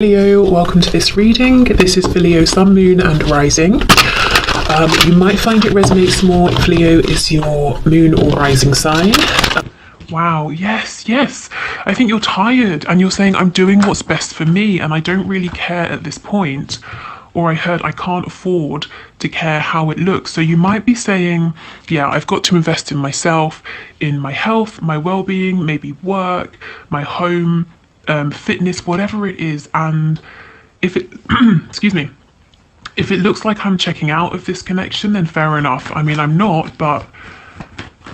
Leo, welcome to this reading. This is for Leo, Sun, Moon and Rising. You might find it resonates more if Leo is your moon or rising sign. Wow, yes. I think you're tired and you're saying, I'm doing what's best for me and I don't really care at this point. Or I heard I can't afford to care how it looks. So you might be saying, yeah, I've got to invest in myself, in my health, my well-being, maybe work, my home, fitness, whatever it is. And if it, excuse me, if it looks like I'm checking out of this connection, then fair enough. I mean, I'm not, but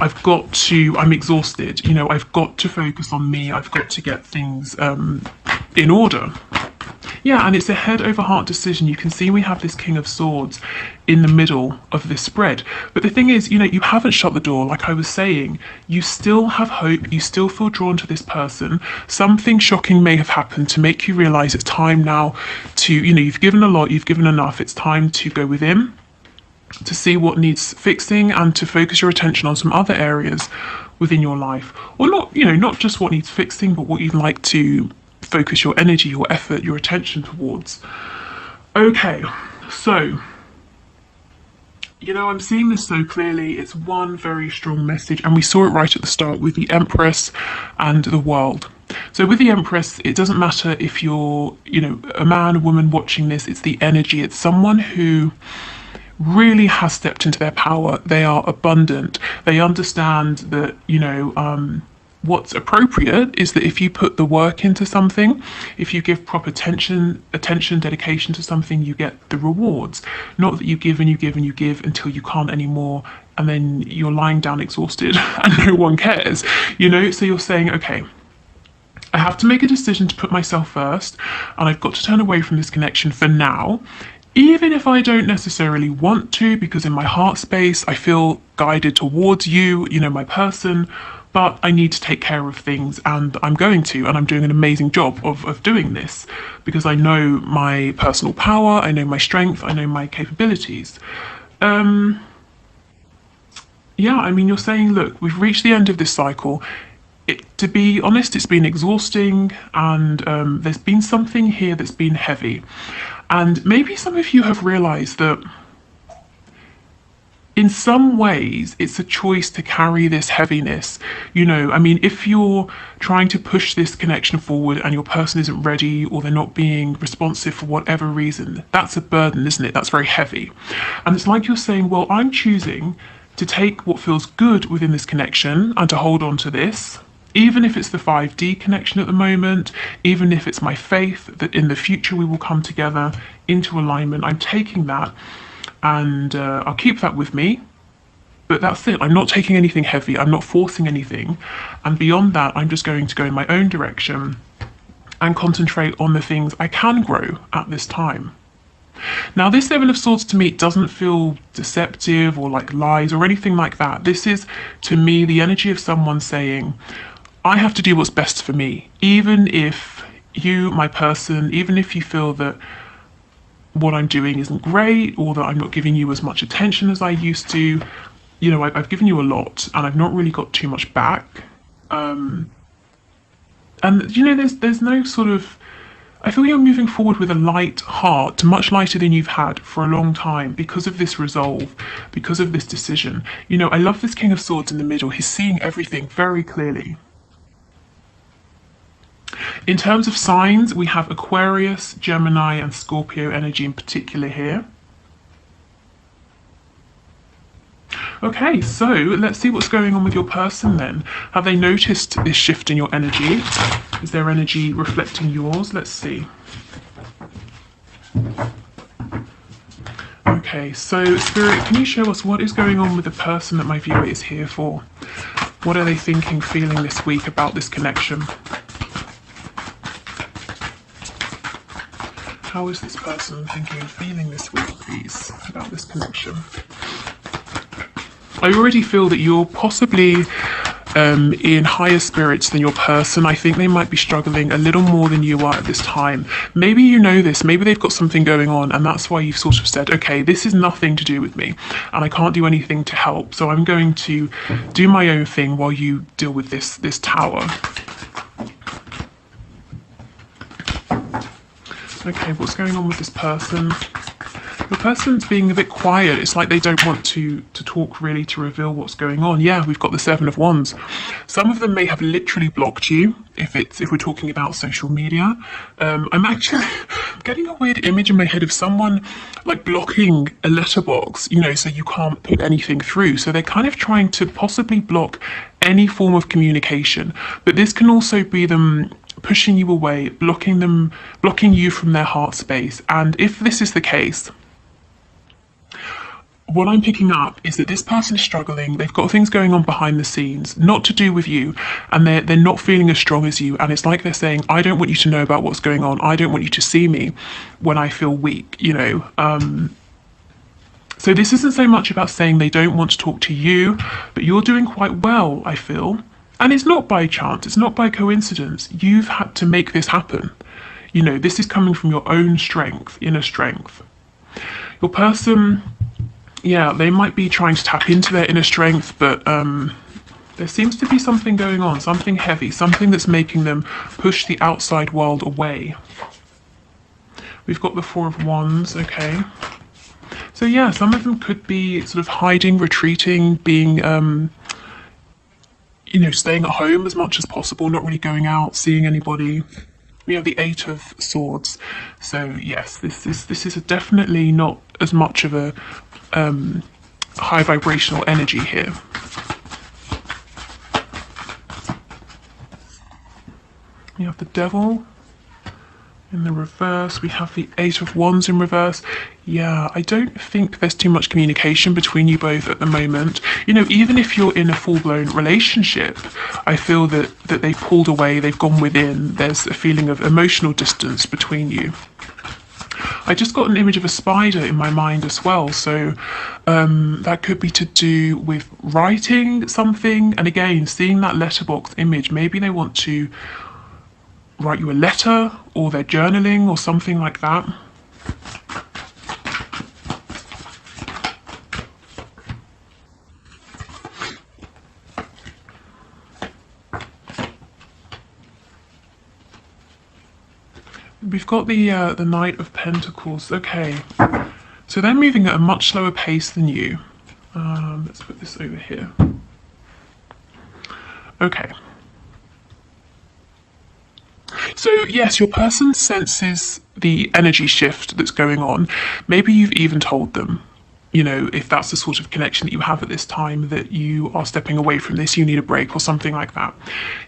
I'm exhausted. You know, I've got to focus on me. I've got to get things in order. Yeah, and it's a head over heart decision. You can see we have this King of Swords in the middle of this spread. But the thing is, you know, you haven't shut the door. Like I was saying, you still have hope. You still feel drawn to this person. Something shocking may have happened to make you realize it's time now to, you know, you've given a lot, you've given enough. It's time to go within, to see what needs fixing and to focus your attention on some other areas within your life. Or not, you know, not just what needs fixing, but what you'd like to focus your energy, your effort, your attention towards. Okay, so, you know, I'm seeing this so clearly. It's one very strong message, and we saw it right at the start with the Empress and the World. So with the Empress, it doesn't matter if you're, you know, a man, a woman watching this, it's the energy. It's someone who really has stepped into their power. They are abundant. They understand that, you know, what's appropriate is that if you put the work into something, if you give proper attention, dedication to something, you get the rewards. Not that you give and you give and you give until you can't anymore and then you're lying down exhausted and no one cares, you know? So you're saying, okay, I have to make a decision to put myself first and I've got to turn away from this connection for now, even if I don't necessarily want to, because in my heart space, I feel guided towards you, you know, my person, but I need to take care of things and I'm going to, and I'm doing an amazing job of doing this because I know my personal power, I know my strength, I know my capabilities. Yeah, I mean, you're saying, look, we've reached the end of this cycle. To be honest, it's been exhausting and there's been something here that's been heavy. And maybe some of you have realized that in some ways, it's a choice to carry this heaviness. You know, I mean, if you're trying to push this connection forward and your person isn't ready or they're not being responsive for whatever reason, that's a burden, isn't it? That's very heavy. And it's like you're saying, well, I'm choosing to take what feels good within this connection and to hold on to this, even if it's the 5D connection at the moment, even if it's my faith that in the future we will come together into alignment. I'm taking that. And I'll keep that with me, but that's it. I'm not taking anything heavy. I'm not forcing anything. And beyond that, I'm just going to go in my own direction and concentrate on the things I can grow at this time. Now, this Seven of Swords to me doesn't feel deceptive or like lies or anything like that. This is, to me, the energy of someone saying, I have to do what's best for me, even if you, my person, even if you feel that what I'm doing isn't great or that I'm not giving you as much attention as I used to. You know, I've given you a lot and I've not really got too much back. And, you know, there's no sort of, I feel you're moving forward with a light heart, much lighter than you've had for a long time because of this resolve, because of this decision. You know, I love this King of Swords in the middle. He's seeing everything very clearly. In terms of signs, we have Aquarius, Gemini, and Scorpio energy in particular here. Okay, so let's see what's going on with your person then. Have they noticed this shift in your energy? Is their energy reflecting yours? Let's see. Okay, so Spirit, can you show us what is going on with the person that my viewer is here for? What are they thinking, feeling this week about this connection? How is this person thinking and feeling this week, please, about this connection? I already feel that you're possibly in higher spirits than your person. I think they might be struggling a little more than you are at this time. Maybe you know this, maybe they've got something going on and that's why you've sort of said, okay, this is nothing to do with me and I can't do anything to help. So I'm going to do my own thing while you deal with this tower. Okay, what's going on with this person? Your person's being a bit quiet. It's like they don't want to talk really, to reveal what's going on. Yeah, we've got the Seven of Wands. Some of them may have literally blocked you if we're talking about social media. I'm actually getting a weird image in my head of someone like blocking a letterbox, you know, so you can't put anything through. So they're kind of trying to possibly block any form of communication. But this can also be them pushing you away, blocking you from their heart space. And if this is the case, what I'm picking up is that this person is struggling. They've got things going on behind the scenes, not to do with you, and they're not feeling as strong as you. And it's like they're saying, I don't want you to know about what's going on. I don't want you to see me when I feel weak, you know. So this isn't so much about saying they don't want to talk to you, but you're doing quite well, I feel. And it's not by chance, it's not by coincidence. You've had to make this happen. You know, this is coming from your own strength, inner strength. Your person, yeah, they might be trying to tap into their inner strength, but there seems to be something going on, something heavy, something that's making them push the outside world away. We've got the Four of Wands, okay. So yeah, some of them could be sort of hiding, retreating, being, you know, staying at home as much as possible, not really going out, seeing anybody. We have the Eight of Swords. So yes, this is definitely not as much of a high vibrational energy here. We have the Devil in the reverse. We have the Eight of Wands in reverse. Yeah, I don't think there's too much communication between you both at the moment. You know, even if you're in a full-blown relationship, I feel that they've pulled away, they've gone within. There's a feeling of emotional distance between you. I just got an image of a spider in my mind as well, so that could be to do with writing something. And again, seeing that letterbox image, maybe they want to write you a letter, or they're journaling or something like that. We've got the Knight of Pentacles. Okay, so they're moving at a much slower pace than you. Let's put this over here. Okay. So yes, your person senses the energy shift that's going on. Maybe you've even told them, you know, if that's the sort of connection that you have at this time, that you are stepping away from this, you need a break or something like that.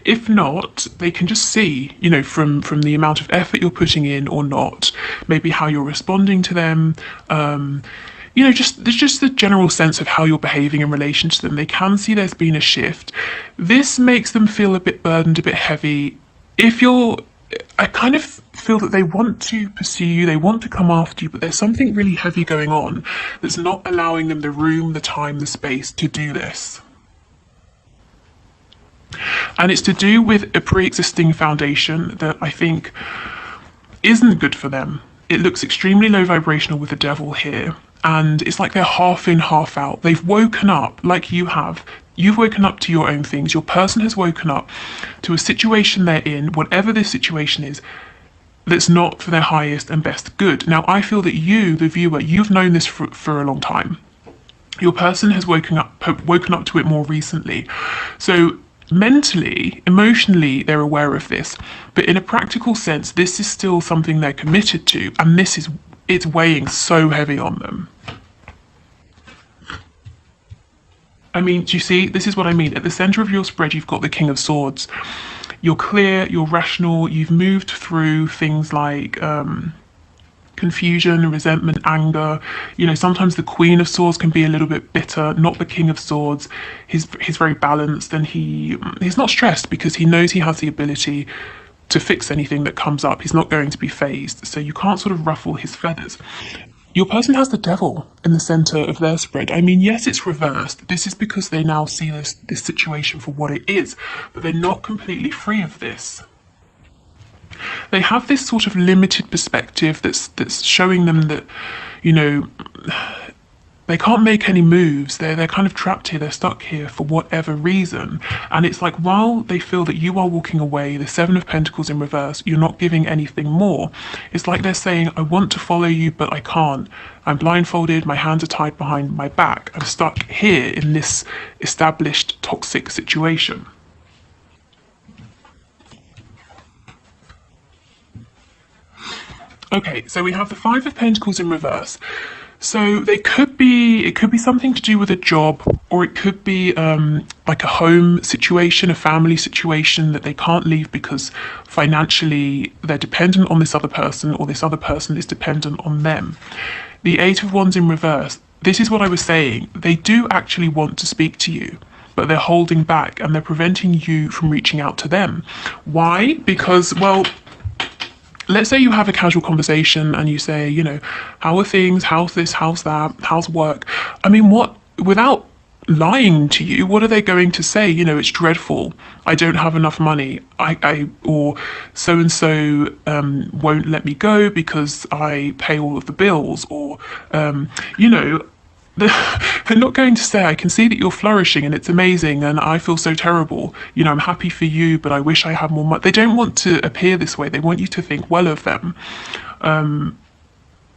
If not, they can just see, you know, from the amount of effort you're putting in or not, maybe how you're responding to them, you know, there's just the general sense of how you're behaving in relation to them. They can see there's been a shift. This makes them feel a bit burdened, a bit heavy. I kind of feel that they want to pursue you, they want to come after you, but there's something really heavy going on that's not allowing them the room, the time, the space to do this. And it's to do with a pre-existing foundation that I think isn't good for them. It looks extremely low vibrational with the Devil here, and it's like they're half in, half out. They've woken up like you have. You've woken up to your own things. Your person has woken up to a situation they're in, whatever this situation is, that's not for their highest and best good. Now, I feel that you, the viewer, you've known this for a long time. Your person has woken up to it more recently. So mentally, emotionally, they're aware of this. But in a practical sense, this is still something they're committed to. And it's weighing so heavy on them. I mean, do you see? This is what I mean. At the center of your spread, you've got the King of Swords. You're clear, you're rational, you've moved through things like confusion, resentment, anger. You know, sometimes the Queen of Swords can be a little bit bitter, not the King of Swords. He's very balanced, and he's not stressed because he knows he has the ability to fix anything that comes up. He's not going to be phased, so you can't sort of ruffle his feathers. Your person has the Devil in the center of their spread. I mean, yes, it's reversed. This is because they now see this situation for what it is, but they're not completely free of this. They have this sort of limited perspective that's showing them that, you know, they can't make any moves. They're kind of trapped here. They're stuck here for whatever reason. And it's like while they feel that you are walking away, the Seven of Pentacles in reverse, you're not giving anything more. It's like they're saying, I want to follow you, but I can't. I'm blindfolded, my hands are tied behind my back. I'm stuck here in this established toxic situation. Okay, so we have the Five of Pentacles in reverse. So it could be something to do with a job, or it could be like a home situation, a family situation that they can't leave because financially they're dependent on this other person, or this other person is dependent on them. The Eight of Wands in reverse, this is what I was saying. They do actually want to speak to you, but they're holding back and they're preventing you from reaching out to them. Why? Because, well, let's say you have a casual conversation and you say, how are things? How's this? How's that? How's work? I mean, without lying to you, what are they going to say? It's dreadful. I don't have enough money. Or so and so won't let me go because I pay all of the bills. Or, they're not going to say, I can see that you're flourishing and it's amazing and I feel so terrible. I'm happy for you, but I wish I had more money. They don't want to appear this way. They want you to think well of them.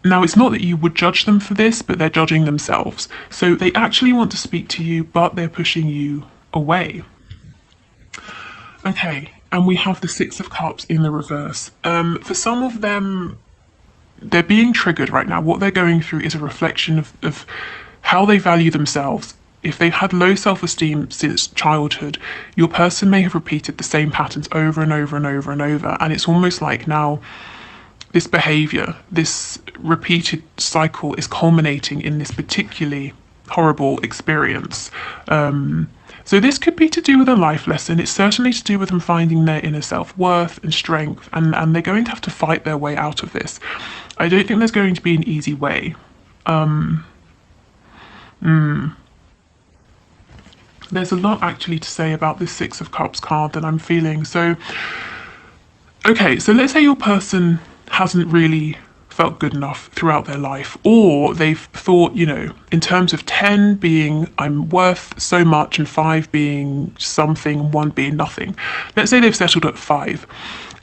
Now, it's not that you would judge them for this, but they're judging themselves. So they actually want to speak to you, but they're pushing you away. Okay, and we have the Six of Cups in the reverse. For some of them, they're being triggered right now. What they're going through is a reflection of how they value themselves. If they've had low self-esteem since childhood, your person may have repeated the same patterns over and over and over and over. And it's almost like now this behavior, this repeated cycle is culminating in this particularly horrible experience. So this could be to do with a life lesson. It's certainly to do with them finding their inner self-worth and strength, and they're going to have to fight their way out of this. I don't think there's going to be an easy way. There's a lot actually to say about this Six of Cups card that I'm feeling. So, okay, so let's say your person hasn't really felt good enough throughout their life, or they've thought, in terms of 10 being I'm worth so much and 5 being something, 1 being nothing. Let's say they've settled at 5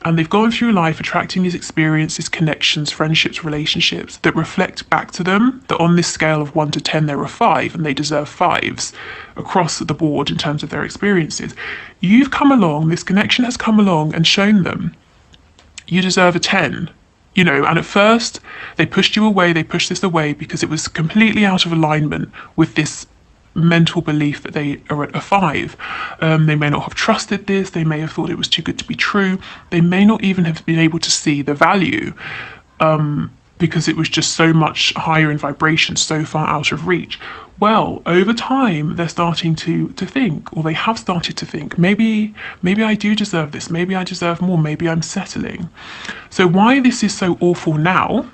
and they've gone through life attracting these experiences, connections, friendships, relationships that reflect back to them that on this scale of 1 to 10 they're a 5 and they deserve 5s across the board in terms of their experiences. You've come along, this connection has come along and shown them you deserve a 10. And at first they pushed you away, they pushed this away because it was completely out of alignment with this mental belief that they are at a 5. They may not have trusted this, they may have thought it was too good to be true, they may not even have been able to see the value because it was just so much higher in vibration, so far out of reach. Well, over time, they're starting to think, or they have started to think, maybe I do deserve this, maybe I deserve more, maybe I'm settling. So why this is so awful now,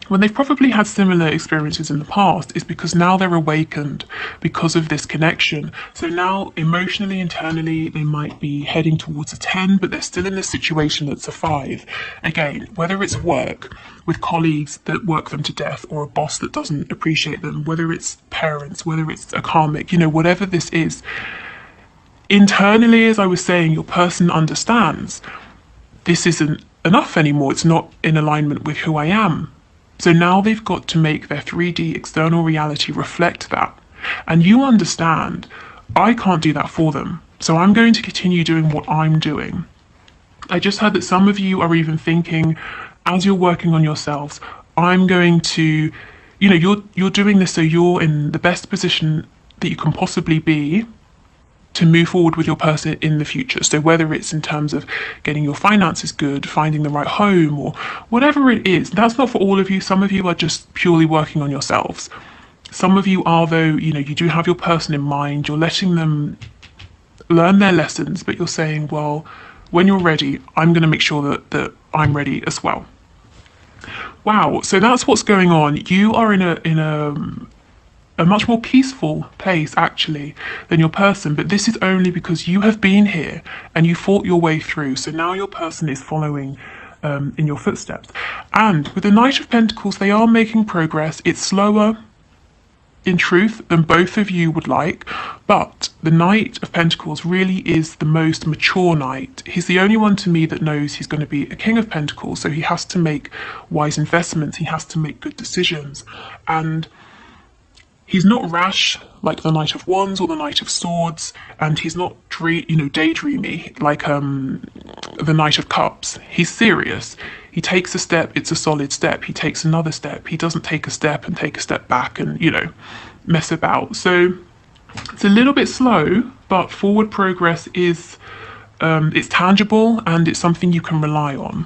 when they've probably had similar experiences in the past, is because now they're awakened because of this connection. So now emotionally, internally, they might be heading towards a 10, but they're still in this situation that's a 5. Again, whether it's work with colleagues that work them to death, or a boss that doesn't appreciate them, whether it's parents, whether it's a karmic, whatever this is, internally, as I was saying, your person understands this isn't enough anymore. It's not in alignment with who I am. So now they've got to make their 3D external reality reflect that. And you understand, I can't do that for them. So I'm going to continue doing what I'm doing. I just heard that some of you are even thinking, as you're working on yourselves, I'm going to, you're doing this so you're in the best position that you can possibly be to move forward with your person in the future. So whether it's in terms of getting your finances good, finding the right home, or whatever it is, that's not for all of you. Some of you are just purely working on yourselves. Some of you are, though, you do have your person in mind, you're letting them learn their lessons, but you're saying, well, when you're ready, I'm going to make sure that I'm ready as well. Wow, so that's what's going on. You are in a much more peaceful place actually than your person, but this is only because you have been here and you fought your way through. So now your person is following in your footsteps. And with the Knight of Pentacles, they are making progress. It's slower, in truth than both of you would like, but the Knight of Pentacles really is the most mature knight. He's the only one to me that knows he's going to be a King of Pentacles, so he has to make wise investments, he has to make good decisions, and he's not rash like the Knight of Wands or the Knight of Swords, and he's not daydreamy like the Knight of Cups. He's serious. He takes a step, it's a solid step. He takes another step. He doesn't take a step and take a step back and, mess about. So it's a little bit slow, but forward progress is it's tangible and it's something you can rely on.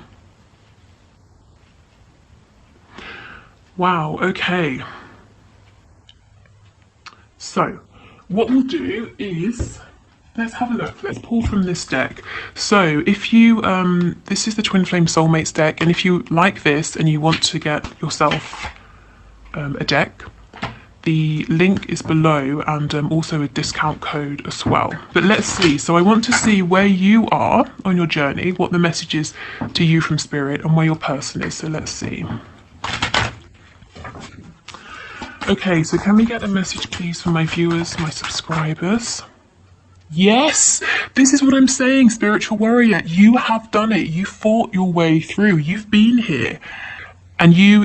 Wow, okay. So what we'll do is, let's have a look. Let's pull from this deck. So if you, this is the Twin Flame Soulmates deck, and if you like this and you want to get yourself a deck, the link is below, and also a discount code as well. But let's see. So I want to see where you are on your journey, what the message is to you from Spirit, and where your person is. So let's see. Okay, so can we get a message, please, for my viewers, my subscribers? Yes, this is what I'm saying, spiritual warrior. You have done it. You fought your way through. You've been here. And you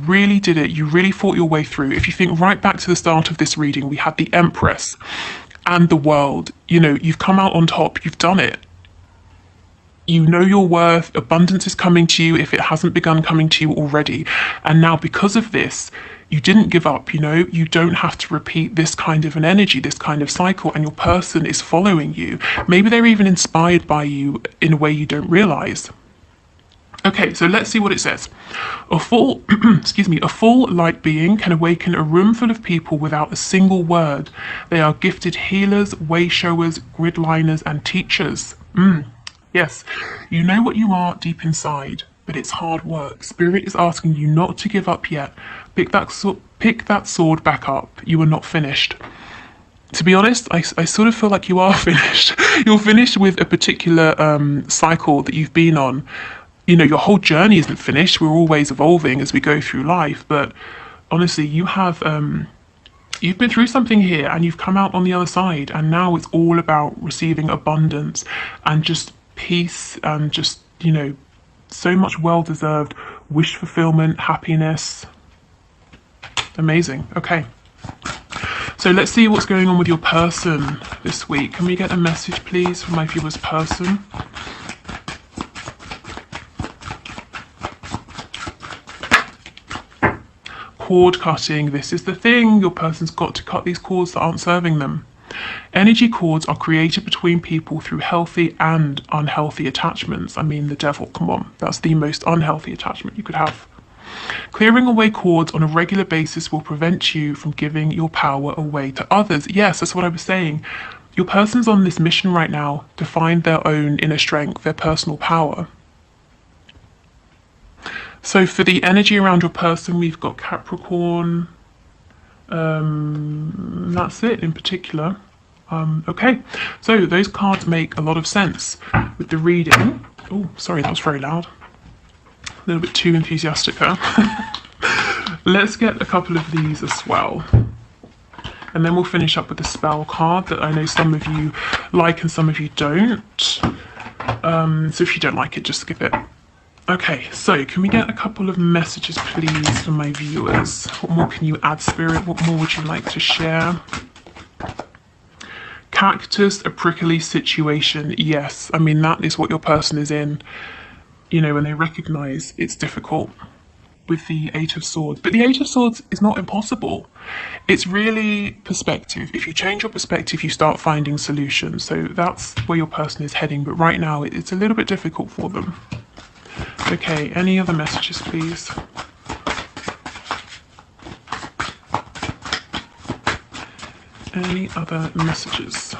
really did it. You really fought your way through. If you think right back to the start of this reading, we had the Empress and the World. You've come out on top. You've done it. You know your worth. Abundance is coming to you if it hasn't begun coming to you already. And now because of this, you didn't give up, you don't have to repeat this kind of an energy, this kind of cycle, and your person is following you. Maybe they're even inspired by you in a way you don't realize. Okay, so let's see what it says. A full, a full light being can awaken a room full of people without a single word. They are gifted healers, way showers, grid liners, and teachers. Yes, you know what you are deep inside, but it's hard work. Spirit is asking you not to give up yet. Pick that sword back up. You are not finished. To be honest, I sort of feel like you are finished. You're finished with a particular cycle that you've been on. Your whole journey isn't finished. We're always evolving as we go through life. But honestly, you have you've been through something here, and you've come out on the other side. And now it's all about receiving abundance and just peace and just so much well-deserved wish fulfillment, happiness. Amazing. Okay, so let's see what's going on with your person this week. Can we get a message, please, from my viewer's person? Cord cutting. This is the thing. Your person's got to cut these cords that aren't serving them. Energy cords are created between people through healthy and unhealthy attachments. I mean, the devil, come on. That's the most unhealthy attachment you could have. Clearing away cords on a regular basis will prevent you from giving your power away to others. Yes, that's what I was saying. Your person's on this mission right now to find their own inner strength, their personal power. So for the energy around your person, we've got Capricorn. That's it in particular. Okay, so those cards make a lot of sense with the reading. Oh, sorry, that was very loud. A little bit too enthusiastic there. Let's get a couple of these as well. And then we'll finish up with the spell card that I know some of you like and some of you don't. So if you don't like it, just skip it. Okay, so can we get a couple of messages, please, from my viewers? What more can you add, Spirit? What more would you like to share? Cactus, a prickly situation. Yes, I mean, that is what your person is in. When they recognize it's difficult with the Eight of Swords. But the Eight of Swords is not impossible. It's really perspective. If you change your perspective, you start finding solutions. So that's where your person is heading. But right now, it's a little bit difficult for them. Okay, any other messages, please? Any other messages?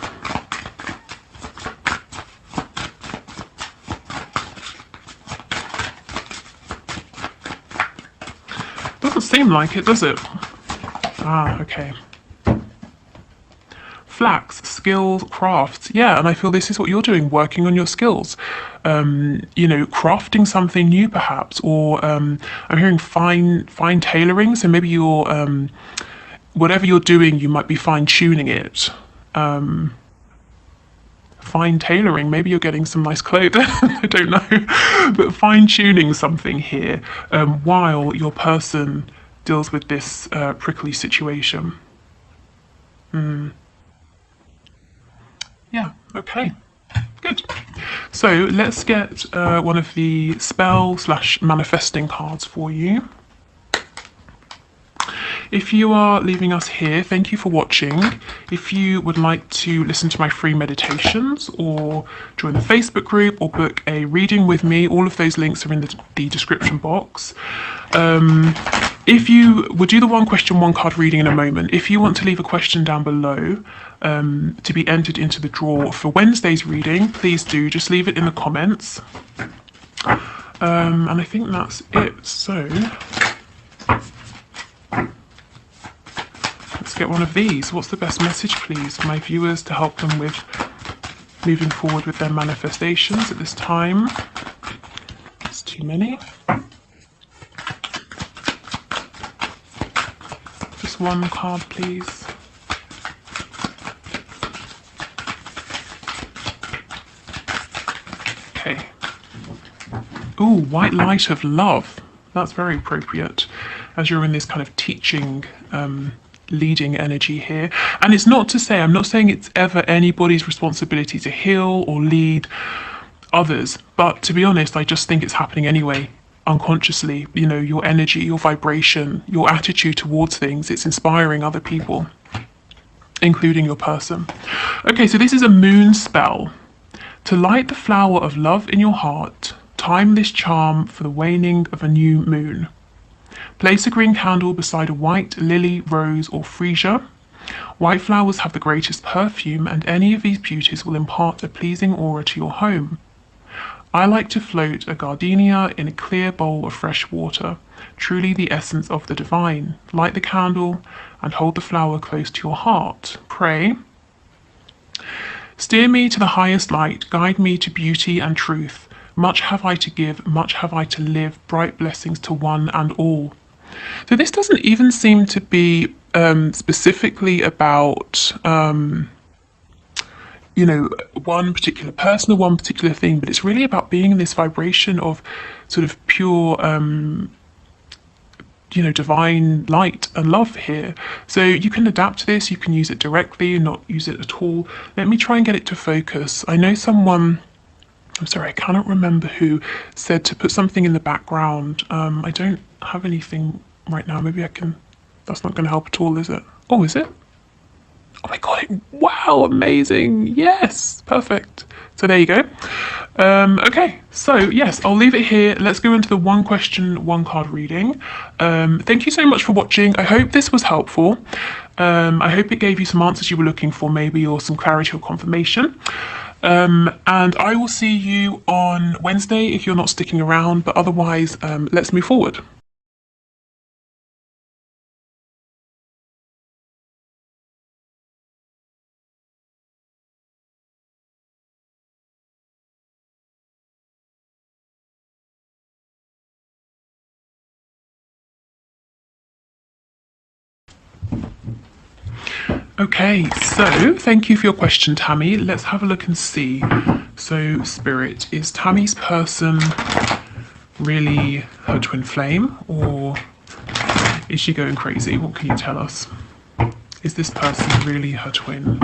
Doesn't seem like it, does it? Ah, okay. Flax, skills, crafts. Yeah, and I feel this is what you're doing, working on your skills. Crafting something new perhaps, or I'm hearing fine tailoring, so maybe you're whatever you're doing, you might be fine-tuning it. Fine tailoring, maybe you're getting some nice clothes, I don't know, but fine-tuning something here while your person deals with this prickly situation. Yeah, okay, good. So let's get one of the spell / manifesting cards for you. If you are leaving us here, thank you for watching. If you would like to listen to my free meditations or join the Facebook group or book a reading with me, all of those links are in the description box. If you would do the one question, one card reading in a moment, if you want to leave a question down below to be entered into the draw for Wednesday's reading, please do, just leave it in the comments. And I think that's it. So let's get one of these. What's the best message, please, for my viewers to help them with moving forward with their manifestations at this time? It's too many. Just one card, please. Okay. Ooh, white light of love. That's very appropriate as you're in this kind of teaching leading energy here. And it's not to say, I'm not saying it's ever anybody's responsibility to heal or lead others, but to be honest, I just think it's happening anyway, unconsciously. You know, your energy, your vibration, your attitude towards things, it's inspiring other people, including your person. Okay, so this is a moon spell. To light the flower of love in your heart, time this charm for the waning of a new moon. Place a green candle beside a white lily, rose, or freesia. White flowers have the greatest perfume, and any of these beauties will impart a pleasing aura to your home. I like to float a gardenia in a clear bowl of fresh water, truly the essence of the divine. Light the candle and hold the flower close to your heart. Pray. Steer me to the highest light, guide me to beauty and truth. Much have I to give, much have I to live, bright blessings to one and all. So this doesn't even seem to be specifically about, you know, one particular person or one particular thing, but it's really about being in this vibration of sort of pure, you know, divine light and love here. So you can adapt to this, you can use it directly, not use it at all. Let me try and get it to focus. I know someone, I'm sorry, I cannot remember who, said to put something in the background. I don't have anything right now. Maybe I can, that's not going to help at all, is it? Oh, is it? Oh my god, wow, amazing. Yes, perfect. So there you go. Okay, so yes, I'll leave it here. Let's go into the one question, one card reading. Thank you so much for watching. I hope this was helpful. I hope it gave you some answers you were looking for, maybe, or some clarity or confirmation. And I will see you on Wednesday if you're not sticking around, but otherwise, let's move forward. Okay, so thank you for your question, Tammy. Let's have a look and see. So, Spirit, is Tammy's person really her twin flame, or is she going crazy? What can you tell us? Is this person really her twin?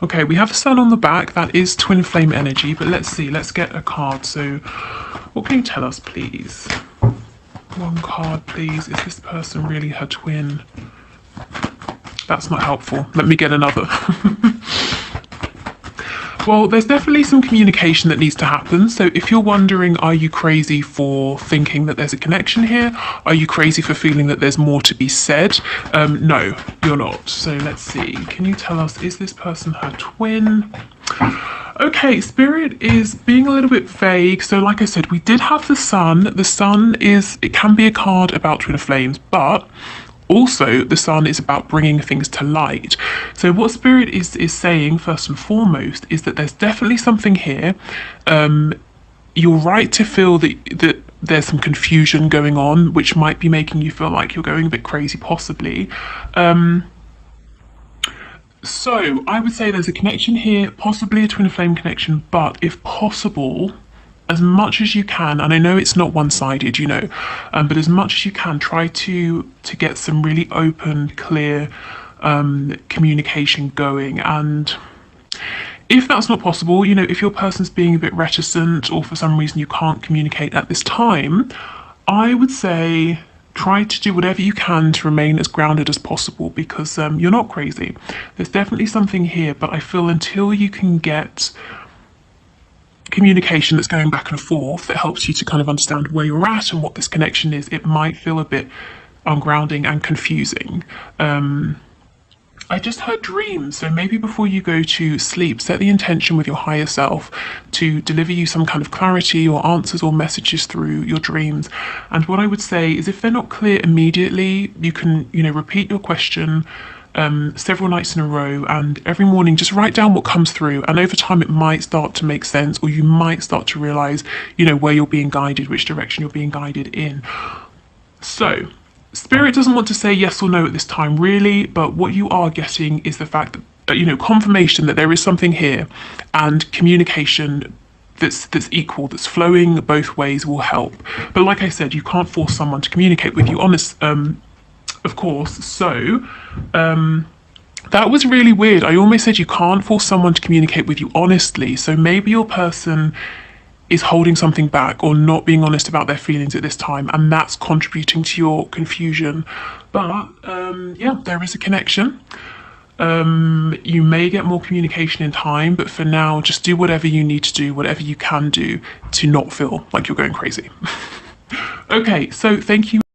Okay, we have the sun on the back. That is twin flame energy, but let's see. Let's get a card. So, what can you tell us, please? One card, please. Is this person really her twin? That's not helpful. Let me get another. Well, there's definitely some communication that needs to happen. So if you're wondering, are you crazy for thinking that there's a connection here? Are you crazy for feeling that there's more to be said? No, you're not. So let's see. Can you tell us, is this person her twin? Okay, Spirit is being a little bit vague. So like I said, we did have the sun. The sun is, it can be a card about twin flames, but also the sun is about bringing things to light. So what Spirit is saying first and foremost is that there's definitely something here. You're right to feel that there's some confusion going on, which might be making you feel like you're going a bit crazy, possibly. So I would say there's a connection here, possibly a twin flame connection, but if possible, as much as you can, and I know it's not one-sided, you know, but as much as you can, try to get some really open, clear communication going. And if that's not possible, you know, if your person's being a bit reticent or for some reason you can't communicate at this time, I would say try to do whatever you can to remain as grounded as possible, because you're not crazy. There's definitely something here, but I feel until you can get communication that's going back and forth that helps you to kind of understand where you're at and what this connection is, it might feel a bit ungrounding and confusing. I just heard dreams, so maybe before you go to sleep, set the intention with your higher self to deliver you some kind of clarity or answers or messages through your dreams. And what I would say is, if they're not clear immediately, you can, you know, repeat your question several nights in a row, and every morning just write down what comes through, and over time it might start to make sense, or you might start to realize, you know, where you're being guided, which direction you're being guided in. So Spirit doesn't want to say yes or no at this time, really, but what you are getting is the fact that, you know, confirmation that there is something here, and communication that's equal, that's flowing both ways will help. But like I said, you can't force someone to communicate with you, of course. So that was really weird. I almost said you can't force someone to communicate with you honestly. So maybe your person is holding something back or not being honest about their feelings at this time, and that's contributing to your confusion. But yeah, there is a connection. You may get more communication in time, but for now, just do whatever you need to do, whatever you can do to not feel like you're going crazy. Okay, so thank you.